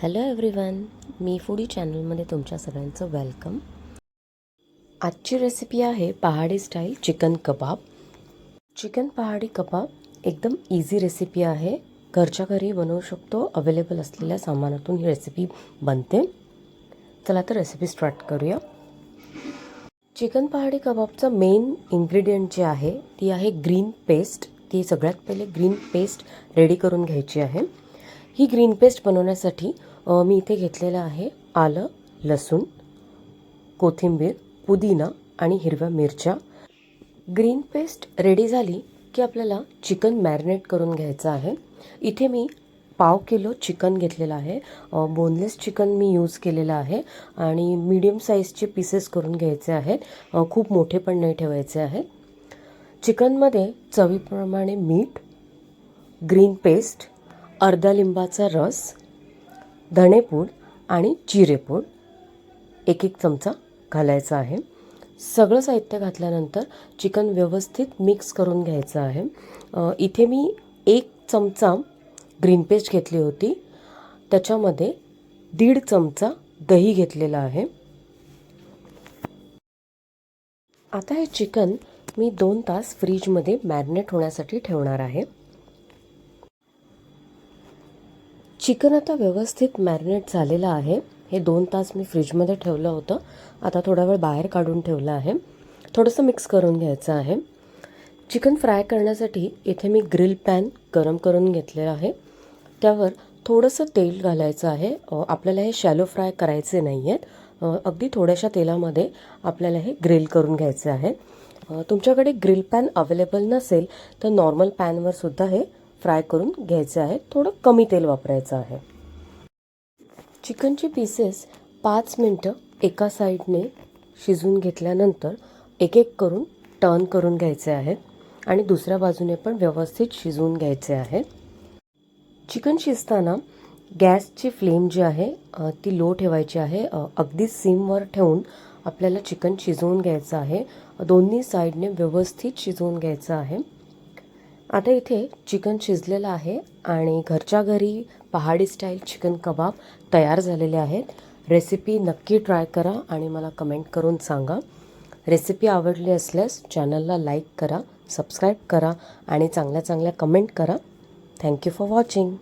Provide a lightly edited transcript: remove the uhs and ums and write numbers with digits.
Hello everyone, मी foodie चॅनलमध्ये तुमच्या सगळ्यांचं वेलकम. आजची रेसिपी आहे पहाडी स्टाईल चिकन कबाब. चिकन पहाडी कबाब एकदम इझी रेसिपी आहे. घरच्या घरी बनवू शकतो. अवेलेबल असलेल्या सामानातून ही रेसिपी बनते. चला तर रेसिपी स्टार्ट करूया. चिकन पहाडी कबाबचं मेन इन्ग्रेडियंट जे आहे ती आहे ग्रीन पेस्ट. ती सगळ्यात पहिले ग्रीन पेस्ट रेडी करून घ्यायची आहे. ही ग्रीन पेस्ट बनवण्यासाठी मी इथे घेतलेलं आहे आलं, लसूण, कोथिंबीर, पुदिना आणि हिरव्या मिरच्या. ग्रीन पेस्ट रेडी झाली की आपल्याला चिकन मॅरिनेट करून घ्यायचं आहे. इथे मी 1/2 किलो चिकन घेतलेलं आहे. बोनलेस चिकन मी यूज केलेलं आहे आणि मीडियम साईजचे पीसेस करून घ्यायचे आहेत. खूप मोठे पण नाही ठेवायचे आहेत. चिकनमध्ये चवीप्रमाणे मीठ, ग्रीन पेस्ट, अर्धा लिंबाचा रस, धणेपूड आणि जिरेपूड 1 चमचा घालायचा आहे. सगळं साहित्य घातल्यानंतर चिकन व्यवस्थित मिक्स करून घ्यायचं आहे. इथे मी 1 चमचा ग्रीन पेस्ट घेतली होती. त्याच्यामध्ये 1.5 चमचा दही घेतलेला आहे. आता हे चिकन मी 2 तास फ्रीजमध्ये मॅरिनेट होण्यासाठी ठेवणार आहे. चिकन आता व्यवस्थित मॅरिनेट झालेलं आहे. हे 2 तास मी फ्रीजमध्ये ठेवलं होतं. आता थोडा वेळ बाहेर काढून ठेवलं आहे. थोडंसं मिक्स करून घ्यायचं आहे. चिकन फ्राय करण्यासाठी इथे मी ग्रिल पॅन गरम करून घेतलेलं आहे. त्यावर थोडंसं तेल घालायचं आहे. आपल्याला हे शॅलो फ्राय करायचे नाही आहेत. अगदी थोड्याशा तेलामध्ये आपल्याला हे ग्रिल करून घ्यायचे आहे. तुमच्याकडे ग्रिल पॅन अवेलेबल नसेल तर नॉर्मल पॅनवर सुद्धा हे फ्राय करून घ्यायचे आहे. थोडं कमी तेल वापरायचं आहे. चिकनचे पीसेस 5 मिनटं एका साईडने शिजवून घेतल्यानंतर एक करून टर्न करून घ्यायचे आहेत आणि दुसऱ्या बाजूने पण व्यवस्थित शिजवून घ्यायचे आहे. चिकन शिजताना गॅसची फ्लेम जी आहे ती लो ठेवायची आहे. अगदी सिमवर ठेवून आपल्याला चिकन शिजवून घ्यायचं आहे. दोन्ही साईडने व्यवस्थित शिजवून घ्यायचं आहे. आता इथे चिकन शिजलेलं आहे आणि घरच्या घरी पहाडी स्टाईल चिकन कबाब तयार झालेले आहेत. रेसिपी नक्की ट्राय करा आणि मला कमेंट करून सांगा. रेसिपी आवडली असल्यास चॅनलला लाईक करा, सबस्क्राईब करा आणि चांगल्या कमेंट करा. Thank you for watching.